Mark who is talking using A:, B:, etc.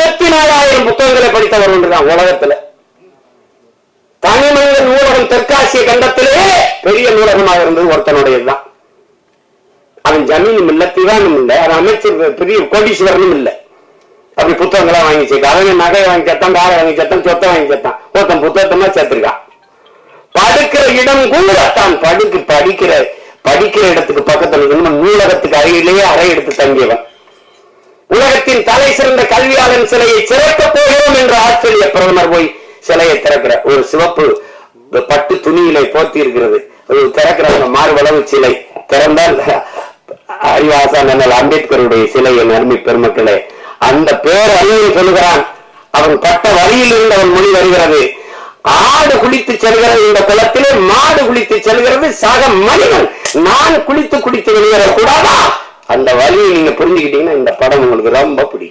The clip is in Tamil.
A: 54,000 புத்தகங்களை படித்தவர் ஒன்றுதான் உலகத்துல. தனிமனித நூலகம் தெற்காசிய கண்டத்திலே பெரிய நூலகமாக இருந்தது ஒருத்தனுடையதுதான். அவன் ஜமீனும் இல்ல, திவானும் இல்ல, அவன் அமைச்சர் பெரிய கோடீஸ்வரனும் இல்ல. அப்படி புத்தகங்களா வாங்கி சேர்க்க, அவன் நகை வாங்கி சேர்த்தான், காரை வாங்கி சேர்த்தான், சொத்தை வாங்கி சேர்த்தான். ஒருத்தன் புத்தகத்தமா சேர்த்திருக்கான். படுக்கிற இடம் கூட தான் படிக்கிற இடத்துக்கு பக்கத்துல நூலகத்துக்கு அருகிலேயே அறை எடுத்து தங்கியவன். உலகத்தின் தலை சிறந்த கல்வியாளன் சிலையை திறக்க போகிறோம் என்று ஆஸ்திரேலிய பிரதமர் போய் சிலையை திறக்கிற ஒரு சிவப்பு பட்டு துணியிலை போர்த்தி இருக்கிறது. திறக்கிறவங்க மார்பளவு சிலை திறந்தால் அறிவாசான் அம்பேத்கருடைய சிலை. என் அருமை பெருமக்களே, அந்த பேர் அறிவை சொல்லுகிறான். அவன் பட்ட வழியில் இருந்து அவன் மொழி வருகிறது. ஆடு குளித்து செல்கிறது இந்த குளத்திலே, மாடு குளித்து செல்கிறது சக மனிதன். நான் குளித்து வெளியேறக்கூடாதா? அந்த வழியை நீங்க புரிஞ்சுக்கிட்டீங்கன்னா இந்த படம் உங்களுக்கு ரொம்ப பிடிக்கும்.